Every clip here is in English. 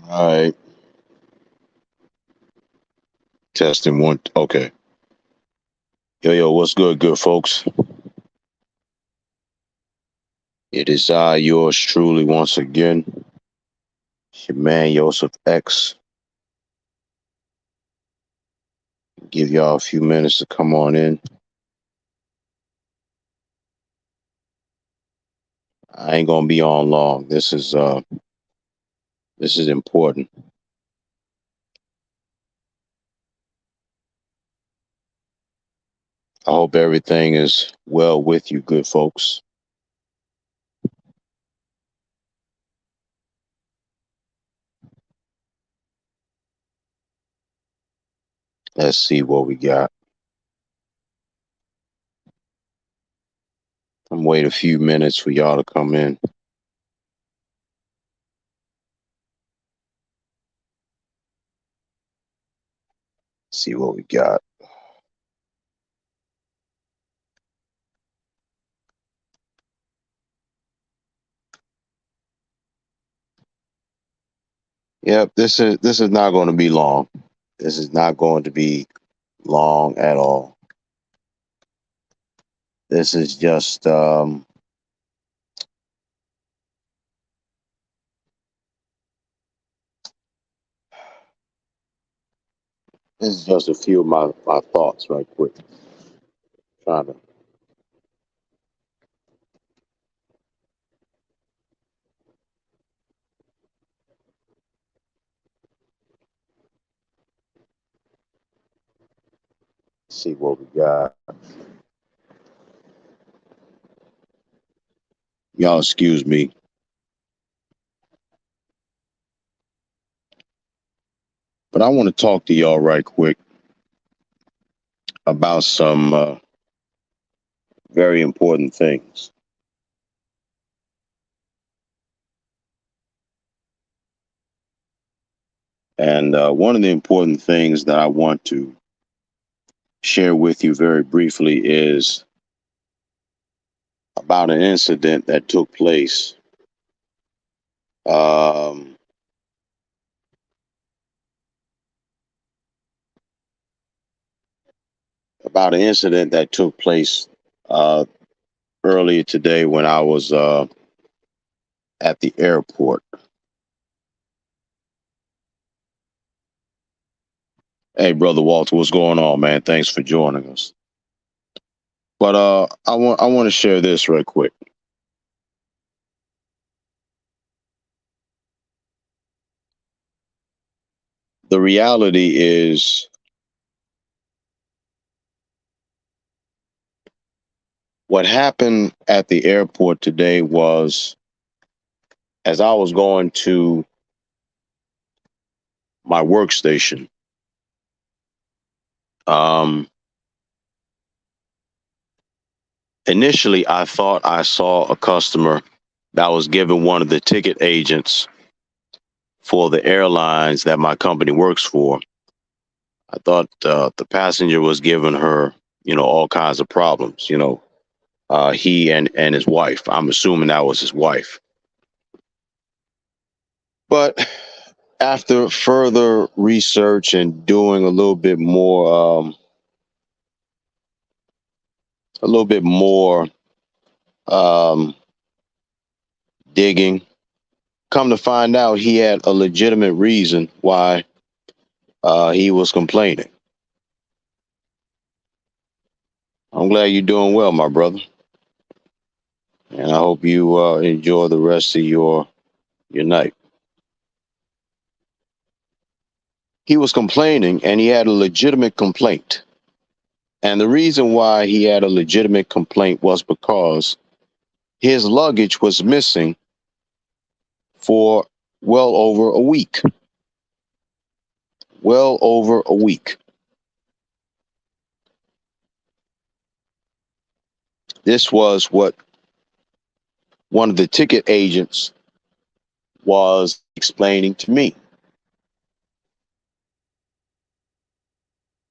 All right, testing one. Okay. Yo, what's good, folks? It is I, yours truly, once again. It's your man, Yosef X. Give y'all a few minutes to come on in. I ain't gonna be on long. This is important. I hope everything is well with you, good folks. Let's see what we got. I'm wait a few minutes for y'all to come in. See what we got. Yep, this is not going to be long. This is not going to be long at all. This is just this is just a few of my thoughts right quick. Trying to see what we got. Y'all excuse me. But I want to talk to y'all right quick about some very important things. And one of the important things that I want to share with you very briefly is about an incident that took place um, about an incident that took place uh, earlier today when I was at the airport. Hey, brother Walter, what's going on, man? Thanks for joining us. But I want to share this real quick. The reality is what happened at the airport today was as I was going to my workstation. Um, Initially, I thought I saw a customer that was giving one of the ticket agents for the airlines that my company works for. I thought the passenger was giving her, all kinds of problems. He and his wife. I'm assuming that was his wife. But after further research and doing a little bit more um, digging, come to find out he had a legitimate reason why he was complaining. I'm glad you're doing well, my brother, and I hope you enjoy the rest of your night. He was complaining, and he had a legitimate complaint. And the reason why he had a legitimate complaint was because his luggage was missing for well over a week. Well over a week. This was what one of the ticket agents was explaining to me.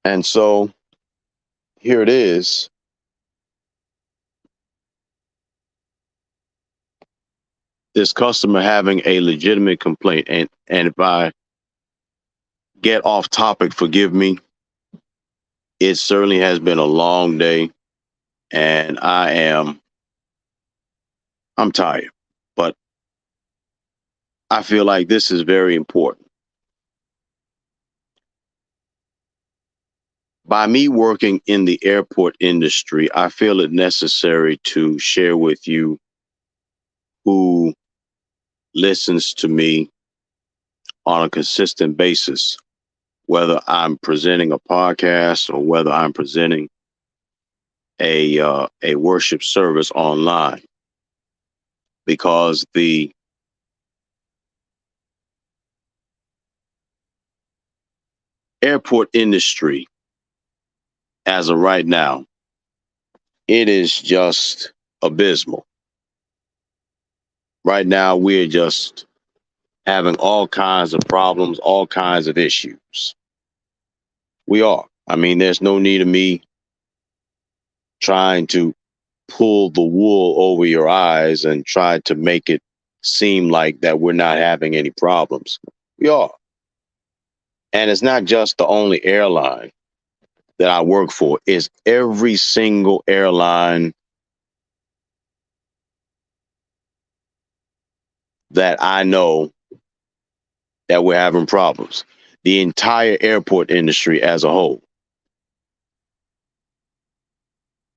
And so here it is. this customer having a legitimate complaint. And if I get off topic, forgive me. It certainly has been a long day, and I'm tired. But I feel like this is very important. By me working in the airport industry, I feel it necessary to share with you who listens to me on a consistent basis, whether I'm presenting a podcast or whether I'm presenting a worship service online, because the airport industry, as of right now, it is just abysmal. Right now, we're just having all kinds of problems, all kinds of issues. We are. I mean, there's no need of me trying to pull the wool over your eyes and try to make it seem like that we're not having any problems. We are. And it's not just the only airline that I work for, it's every single airline that I know that we're having problems. The entire airport industry as a whole.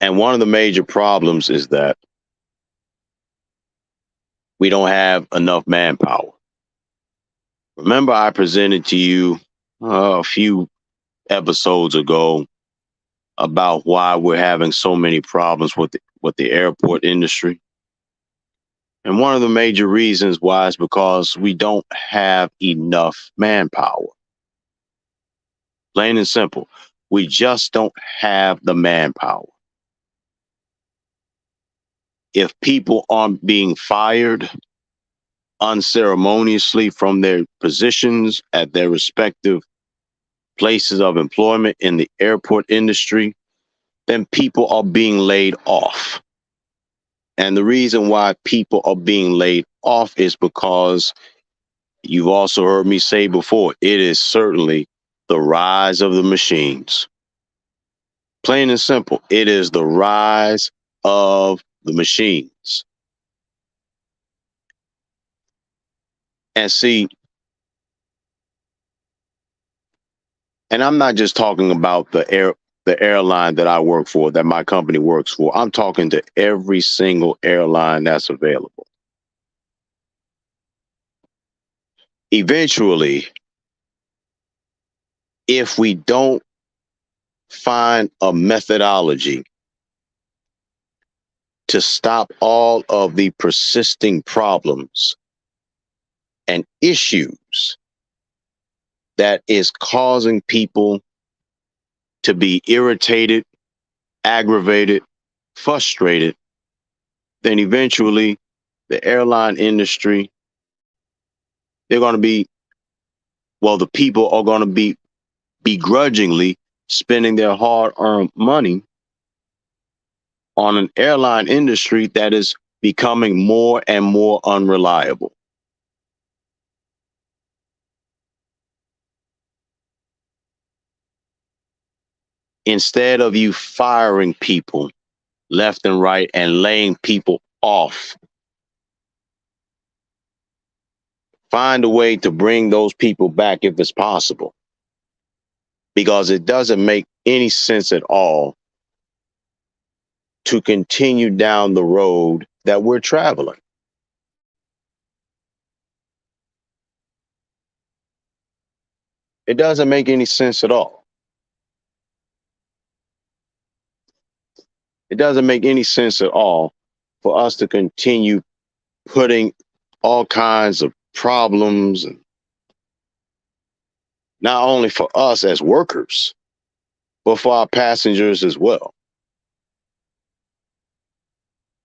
And one of the major problems is that we don't have enough manpower. Remember, I presented to you a few episodes ago about why we're having so many problems with the airport industry. And one of the major reasons why is because we don't have enough manpower. Plain and simple. We just don't have the manpower. If people aren't being fired unceremoniously from their positions at their respective places of employment in the airport industry, then people are being laid off. And the reason why people are being laid off is because you've also heard me say before, it is certainly the rise of the machines. Plain and simple, it is the rise of the machines. And see, and I'm not just talking about the airline that I work for, that my company works for. I'm talking to every single airline that's available. Eventually, if we don't find a methodology to stop all of the persisting problems and issues that is causing people to be irritated, aggravated, frustrated, then eventually the airline industry, they're going to be, well, the people are going to be begrudgingly spending their hard-earned money on an airline industry that is becoming more and more unreliable. Instead of you firing people left and right and laying people off, find a way to bring those people back if it's possible. Because it doesn't make any sense at all to continue down the road that we're traveling. It doesn't make any sense at all. It doesn't make any sense at all for us to continue putting all kinds of problems, and not only for us as workers, but for our passengers as well.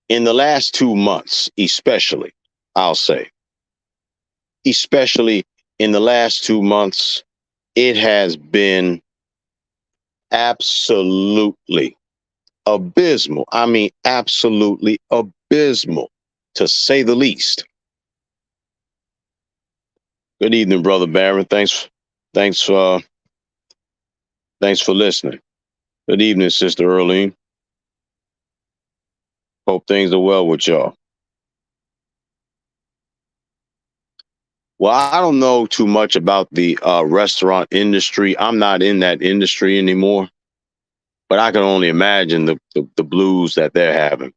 In the last 2 months, especially, I'll say, especially in the last 2 months, it has been absolutely abysmal. I mean, absolutely abysmal, to say the least. Good evening, brother Barron. Thanks, uh, thanks for listening. Good evening, sister Earlene. Hope things are well with y'all. Well, I don't know too much about the restaurant industry. I'm not in that industry anymore, but I can only imagine the blues that they're having.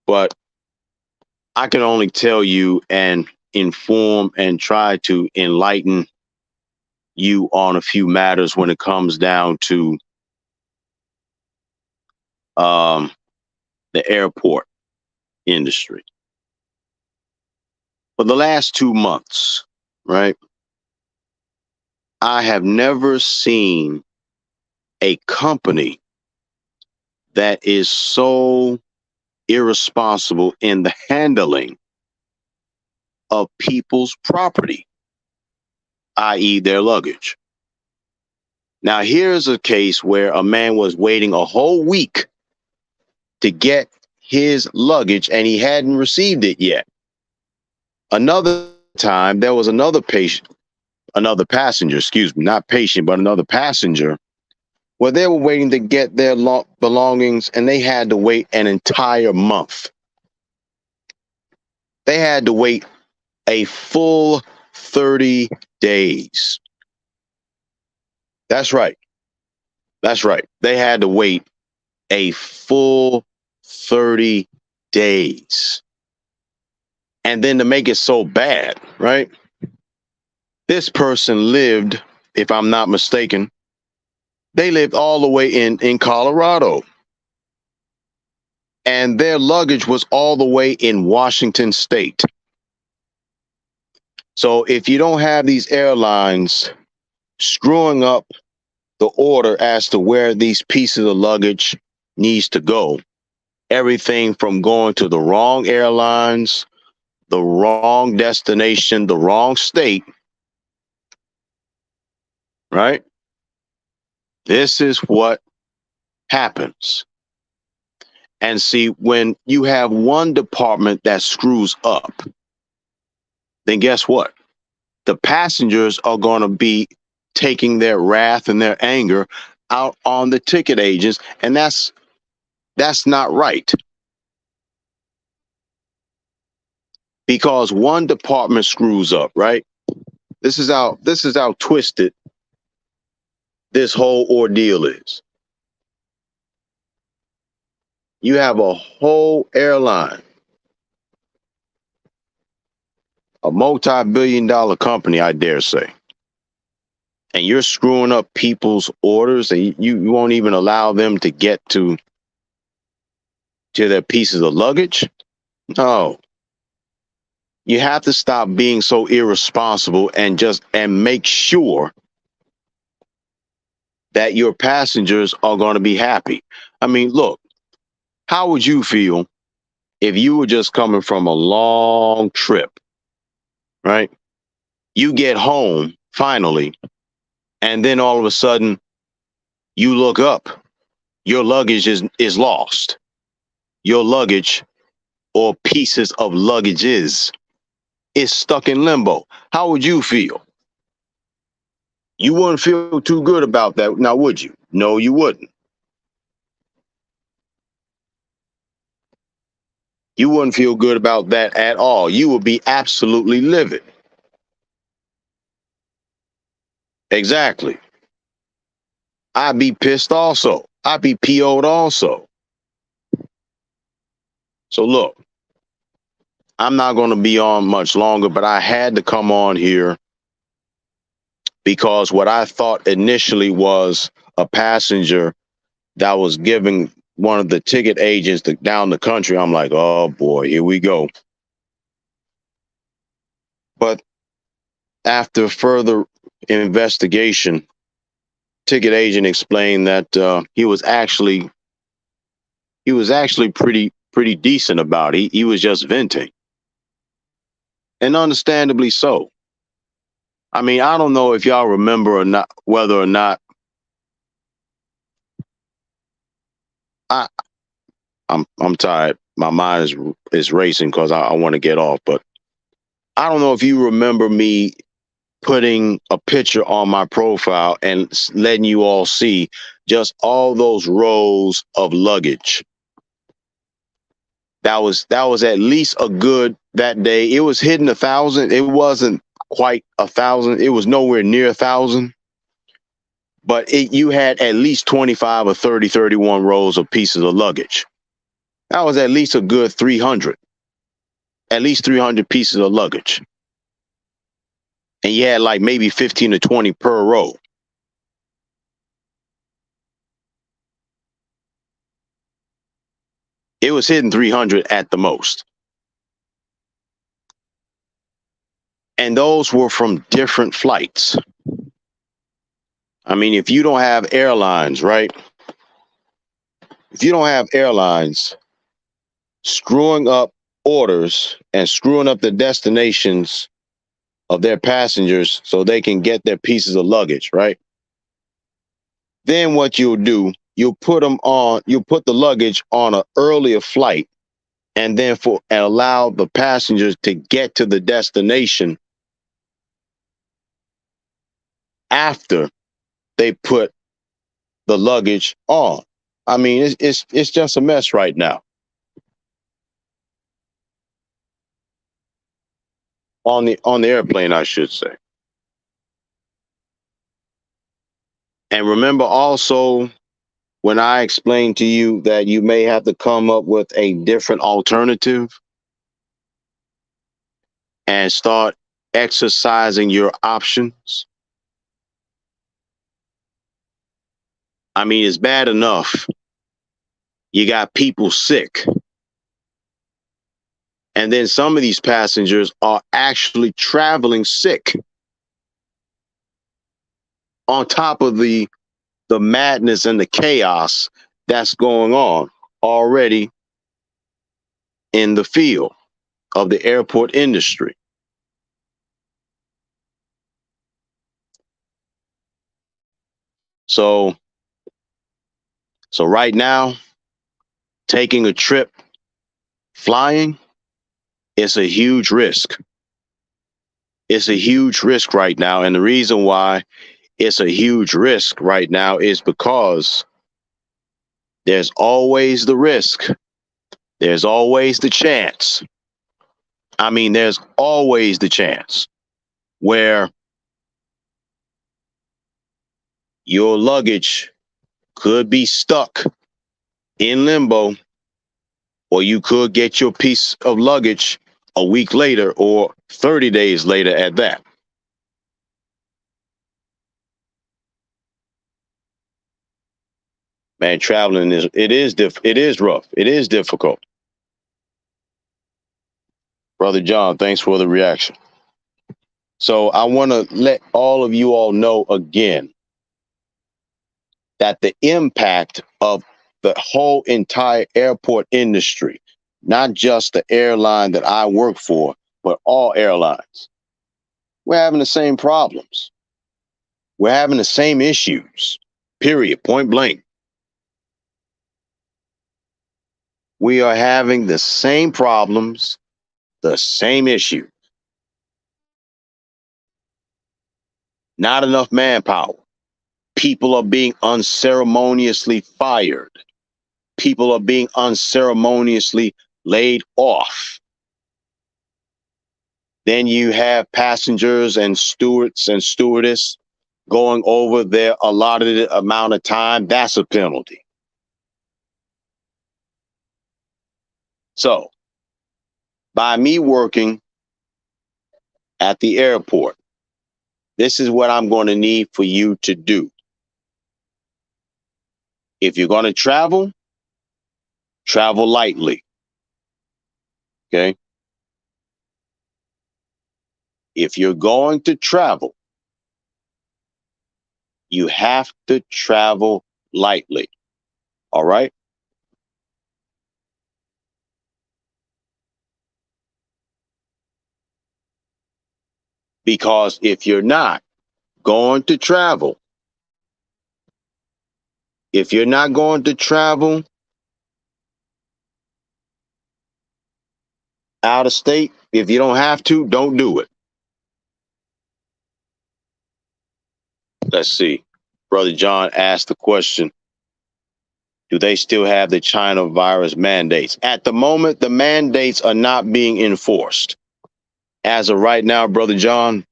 But I can only tell you and inform and try to enlighten you on a few matters when it comes down to um, the airport industry. For the last 2 months, right, I have never seen a company that is so irresponsible in the handling of people's property, i.e., their luggage. Now, here's a case where a man was waiting a whole week to get his luggage and he hadn't received it yet. Another time, there was another passenger, excuse me, not patient, but another passenger, where they were waiting to get their belongings and they had to wait an entire month. They had to wait a full 30 days. That's right. That's right. They had to wait a full 30 days. And then to make it so bad, right? This person lived, if I'm not mistaken, they lived all the way in Colorado. And their luggage was all the way in Washington State. So if you don't have these airlines screwing up the order as to where these pieces of luggage needs to go, everything from going to the wrong airlines, the wrong destination, the wrong state, right? This is what happens. And see, when you have one department that screws up, then guess what? The passengers are going to be taking their wrath and their anger out on the ticket agents, and that's not right. Because one department screws up, right? This is how twisted this whole ordeal is. You have a whole airline, a multi-billion-dollar company, I dare say, and you're screwing up people's orders, and you won't even allow them to get to their pieces of luggage. No, you have to stop being so irresponsible and make sure that your passengers are going to be happy. I mean, look, how would you feel if you were just coming from a long trip, right? You get home finally, and then all of a sudden you look up, your luggage is lost. Your luggage or pieces of luggage is stuck in limbo. How would you feel? You wouldn't feel too good about that, now would you? No, you wouldn't. You wouldn't feel good about that at all. You would be absolutely livid. Exactly. I'd be pissed also. I'd be PO'd also. So look, I'm not going to be on much longer, but I had to come on here because what I thought initially was a passenger that was giving one of the ticket agents down the country. I'm like, oh boy, here we go. But after further investigation, ticket agent explained that he was actually pretty decent about it. He was just venting, and understandably so. I mean, I don't know if y'all remember or not, whether or not I I'm tired. My mind is racing because I want to get off. But I don't know if you remember me putting a picture on my profile and letting you all see just all those rows of luggage. That was at least a good that day. It was hitting 1,000. It wasn't quite 1,000. It was nowhere near 1,000. But you had at least 25 or 30, 31 rows of pieces of luggage. That was at least a good 300. At least 300 pieces of luggage. And you had like maybe 15 or 20 per row. It was hitting 300 at the most. And those were from different flights. I mean, if you don't have airlines, right? If you don't have airlines screwing up orders and screwing up the destinations of their passengers so they can get their pieces of luggage, right? Then what you'll do, you'll put the luggage on an earlier flight and allow the passengers to get to the destination after they put the luggage on. I mean, it's just a mess right now. On the airplane, I should say. And remember also when I explained to you that you may have to come up with a different alternative and start exercising your options. I mean, it's bad enough you got people sick. And then some of these passengers are actually traveling sick on top of the madness and the chaos that's going on already in the field of the airport industry. So right now, taking a trip flying, it's a huge risk. It's a huge risk right now. And the reason why it's a huge risk right now is because there's always the risk. There's always the chance. I mean, there's always the chance where your luggage could be stuck in limbo, or you could get your piece of luggage a week later or 30 days later at that. Man, traveling is rough. It is difficult. Brother John, thanks for the reaction. So I want to let all of you all know again that the impact of the whole entire airport industry, not just the airline that I work for, but all airlines, we're having the same problems. We're having the same issues, period, point blank. We are having the same problems, the same issue. Not enough manpower. People are being unceremoniously fired. People are being unceremoniously laid off. Then you have passengers and stewards and stewardess going over their allotted amount of time. That's a penalty. So, by me working at the airport, this is what I'm going to need for you to do. If you're going to travel lightly. Okay? If you're going to travel, you have to travel lightly. All right? Because if you're not going to travel, out of state, if you don't have to, don't do it. Let's see. Brother John asked the question, do they still have the China virus mandates? At the moment, the mandates are not being enforced. As of right now, Brother John,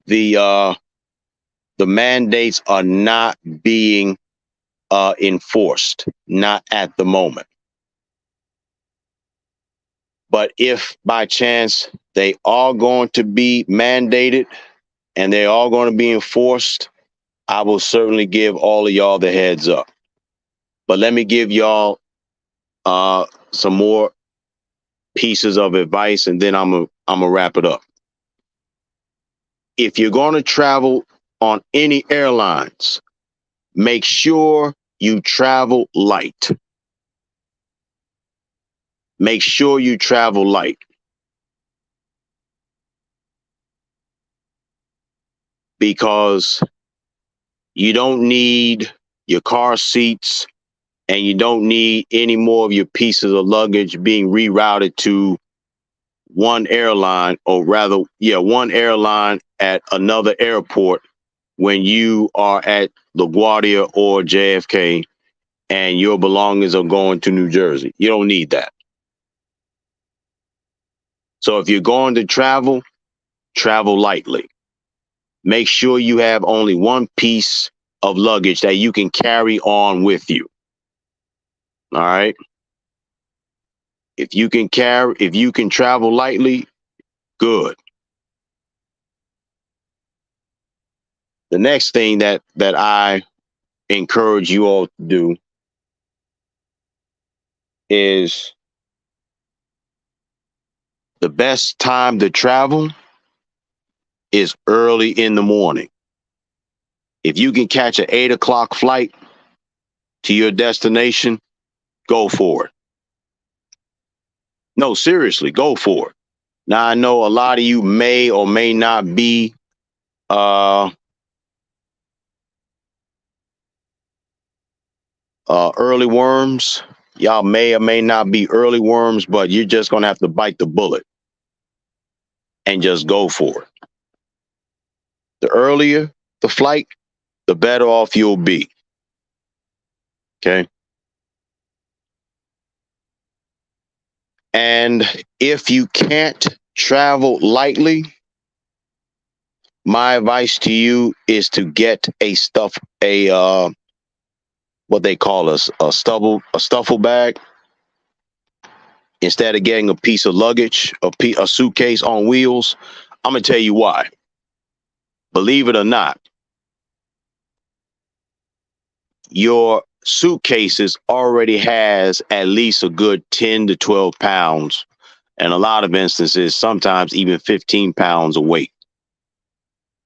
the mandates are not being enforced, not at the moment. But if by chance they are going to be mandated and they are going to be enforced, I will certainly give all of y'all the heads up. But let me give y'all some more pieces of advice, and then I'm gonna wrap it up. If you're going to travel on any airlines, make sure you travel light. Make sure you travel light, because you don't need your car seats and you don't need any more of your pieces of luggage being rerouted to one airline, or rather, one airline at another airport when you are at LaGuardia or JFK and your belongings are going to New Jersey. You don't need that. So if you're going to travel, travel lightly. Make sure you have only one piece of luggage that you can carry on with you. All right. If you can travel lightly, good. The next thing that I encourage you all to do is, the best time to travel is early in the morning. If you can catch an 8 o'clock flight to your destination, go for it. No, seriously, go for it. Now, I know a lot of you may or may not be early worms. Y'all may or may not be early worms, but you're just going to have to bite the bullet and just go for it. The earlier the flight, the better off you'll be. Okay. And if you can't travel lightly, my advice to you is to get what they call a stuffle bag. Instead of getting a piece of luggage, a suitcase on wheels. I'm gonna tell you why. Believe it or not, your suitcases already has at least a good 10 to 12 pounds, and a lot of instances, sometimes even 15 pounds of weight.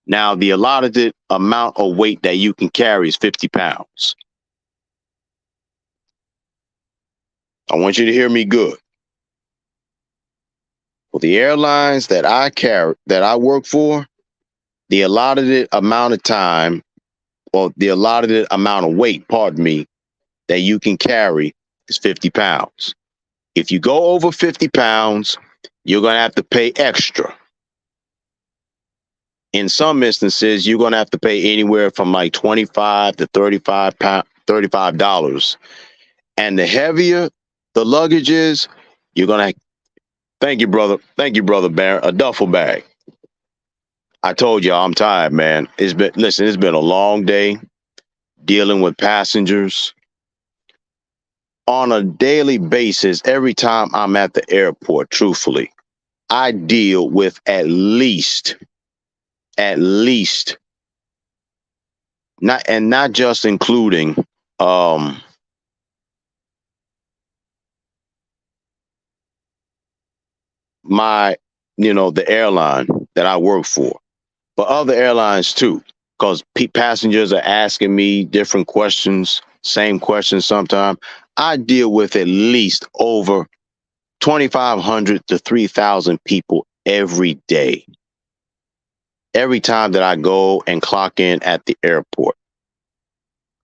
Now, the allotted amount of weight that you can carry is 50 pounds. I want you to hear me good. For the airlines that I work for, the allotted amount of time, or the allotted amount of weight, pardon me, that you can carry is 50 pounds. If you go over 50 pounds, you're going to have to pay extra. In some instances, you're going to have to pay anywhere from like 25 to $35. And the heavier the luggage is, you're going to, thank you, brother. Thank you, brother Barron, a duffel bag. I told y'all I'm tired, man. It's been a long day dealing with passengers on a daily basis. Every time I'm at the airport, truthfully, I deal with at least, not just including my, the airline that I work for, but other airlines too, because passengers are asking me different questions, same questions sometimes. I deal with at least over 2,500 to 3,000 people every day. Every time that I go and clock in at the airport,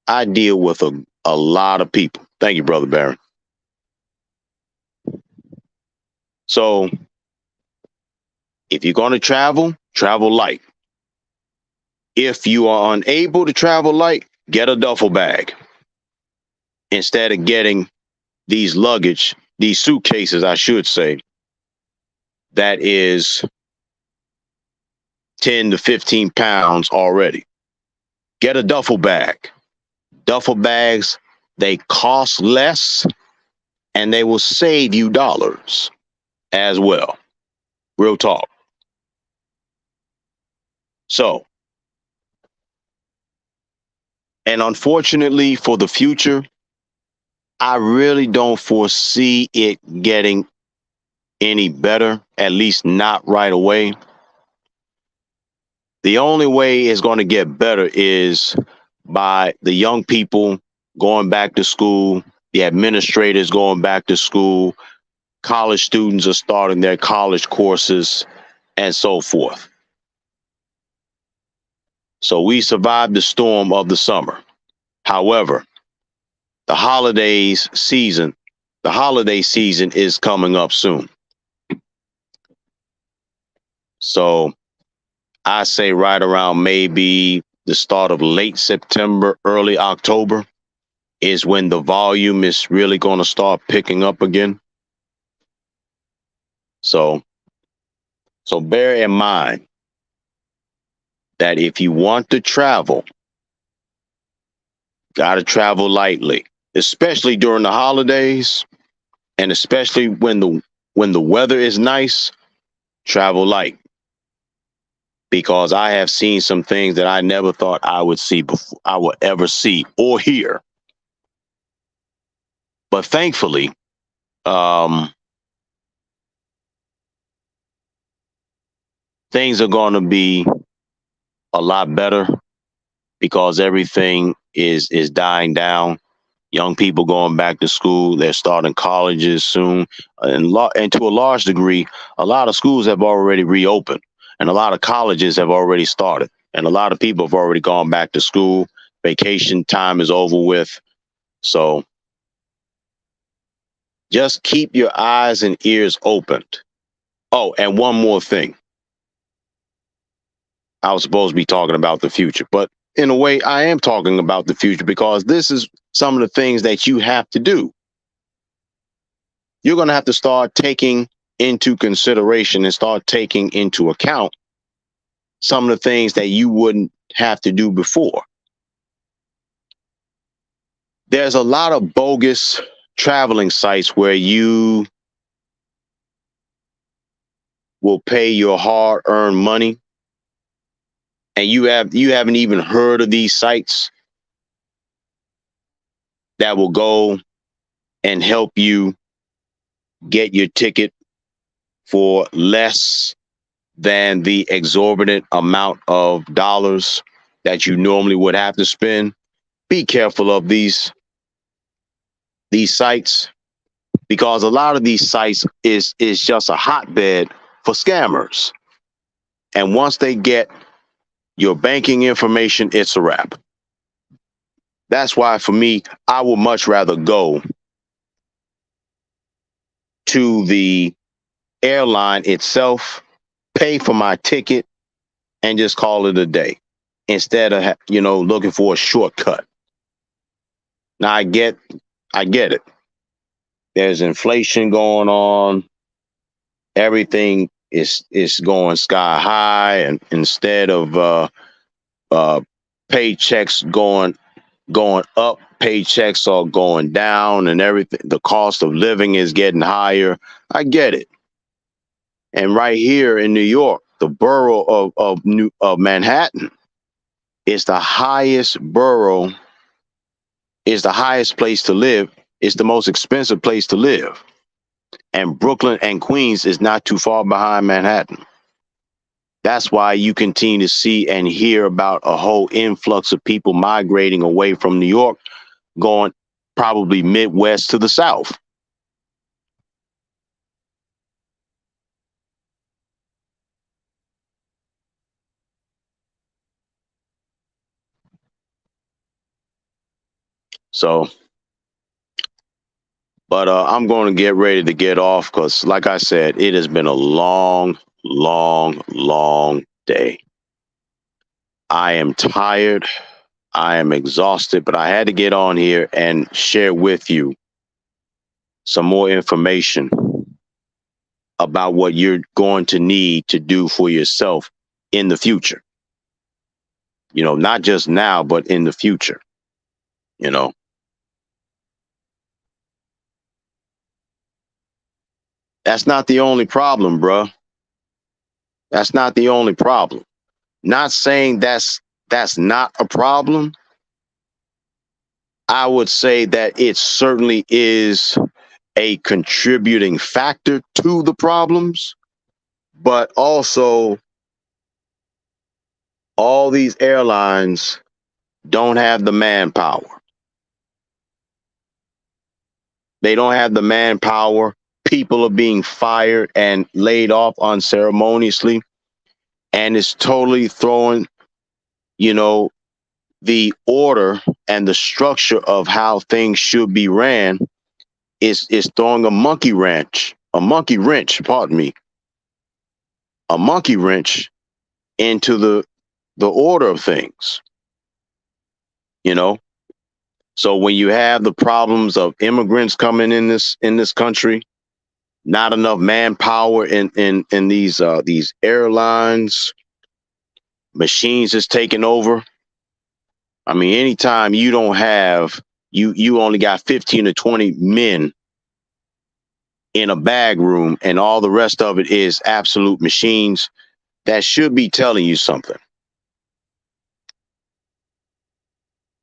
I deal with a lot of people. Thank you, Brother Barron. So if you're going to travel, travel light. If you are unable to travel light, get a duffel bag instead of getting these suitcases, I should say, that is 10 to 15 pounds already. Get a duffel bag. Duffel bags, they cost less and they will save you dollars as well. Real talk. So, and unfortunately for the future, I really don't foresee it getting any better, at least not right away. The only way it's going to get better is by the young people going back to school, the administrators going back to school, college students are starting their college courses, and so forth. So we survived the storm of the summer. However, the the holiday season is coming up soon. So I say right around maybe the start of late September, early October is when the volume is really going to start picking up again. So, so bear in mind that if you want to travel, got to travel lightly, especially during the holidays, and especially when the weather is nice. Travel light, because I have seen some things that I never thought I would see before, I would ever see or hear. But thankfully, um, things are going to be a lot better because everything is dying down. Young people going back to school, they're starting colleges soon, and to a large degree, a lot of schools have already reopened, and a lot of colleges have already started, and a lot of people have already gone back to school. Vacation time is over with, so just keep your eyes and ears opened. Oh, and one more thing. I was supposed to be talking about the future, but in a way, I am talking about the future because this is some of the things that you have to do. You're going to have to start taking into consideration and start taking into account some of the things that you wouldn't have to do before. There's a lot of bogus traveling sites where you will pay your hard-earned money, and you haven't even heard of these sites that will go and help you get your ticket for less than the exorbitant amount of dollars that you normally would have to spend. Be careful of these sites, because a lot of these sites is just a hotbed for scammers. And once they get your banking information, it's a wrap. That's why for me, I would much rather go to the airline itself, pay for my ticket, and just call it a day instead of looking for a shortcut. Now I get it. There's inflation going on. Everything is going sky high, and instead of paychecks going up, paychecks are going down, and everything. The cost of living is getting higher. I get it. And right here in New York, the borough of Manhattan is the highest borough, is the highest place to live. It's the most expensive place to live. And Brooklyn and Queens is not too far behind Manhattan. That's why you continue to see and hear about a whole influx of people migrating away from New York, going probably Midwest to the South. So, but I'm going to get ready to get off because, like I said, it has been a long, long, long day. I am tired. I am exhausted, but I had to get on here and share with you some more information about what you're going to need to do for yourself in the future. Not just now, but in the future. You know, that's not the only problem, bruh. That's not the only problem. Not saying that's not a problem. I would say that it certainly is a contributing factor to the problems, but also all these airlines don't have the manpower. They don't have the manpower. People are being fired and laid off unceremoniously, and it's totally throwing, you know, the order and the structure of how things should be ran is throwing a monkey wrench into the order of things, you know. So when you have the problems of immigrants coming in this country, not enough manpower in these airlines, machines is taking over. I mean, anytime you don't have you only got 15 to 20 men in a bag room and all the rest of it is absolute machines, that should be telling you something.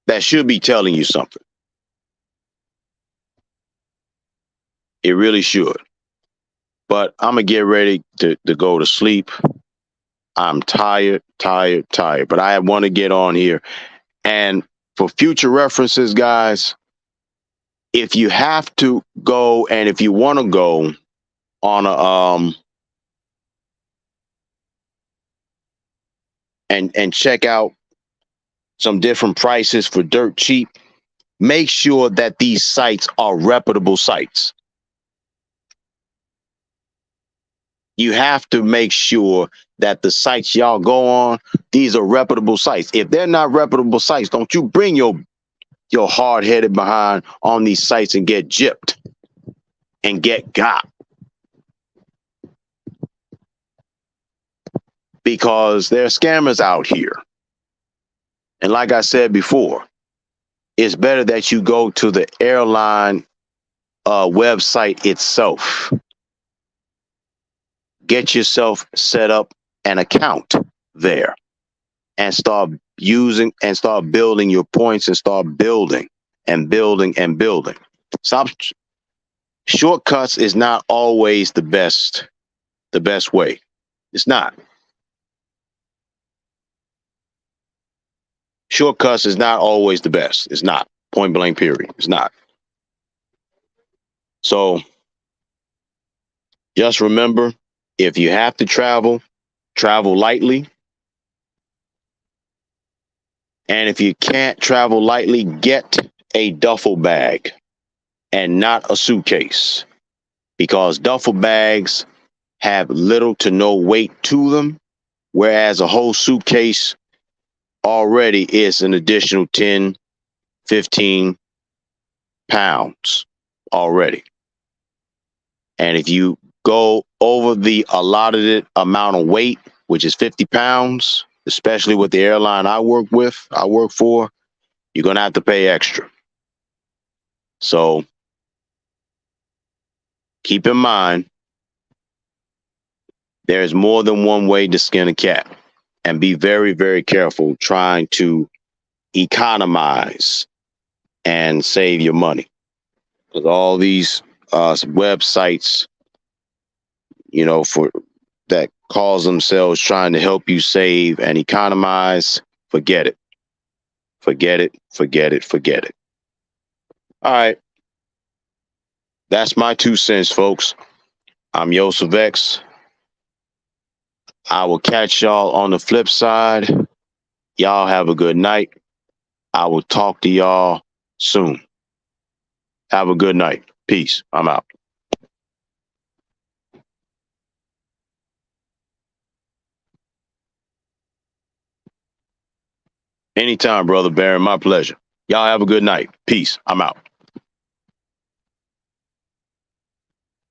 That should be telling you something. It really should. But I'm gonna get ready to go to sleep. I'm tired, tired, tired. But I want to get on here. And for future references, guys, if you have to go and if you want to go on a and check out some different prices for dirt cheap, make sure that these sites are reputable sites. You have to make sure that the sites y'all go on, these are reputable sites. If they're not reputable sites, don't you bring your hard-headed behind on these sites and get gypped and get got. Because there are scammers out here. And like I said before, it's better that you go to the airline website itself. Get yourself set up an account there and start building your points and start building and building and building. Stop. Shortcuts is not always the best way. It's not. Shortcuts is not always the best. It's not. Point blank period. It's not. So just remember, if you have to travel, travel lightly. And if you can't travel lightly, get a duffel bag and not a suitcase, because duffel bags have little to no weight to them, whereas a whole suitcase already is an additional 10, 15 pounds already. And if you go over the allotted amount of weight, which is 50 pounds, especially with the airline I work for, you're going to have to pay extra. So keep in mind, there's more than one way to skin a cat, and be very, very careful trying to economize and save your money, because all these websites, for that calls themselves trying to help you save and economize, forget it. Forget it, forget it, forget it. All right. That's my 2 cents, folks. I'm Yosef X. I will catch y'all on the flip side. Y'all have a good night. I will talk to y'all soon. Have a good night. Peace. I'm out. Anytime, brother Barron. My pleasure. Y'all have a good night. Peace. I'm out.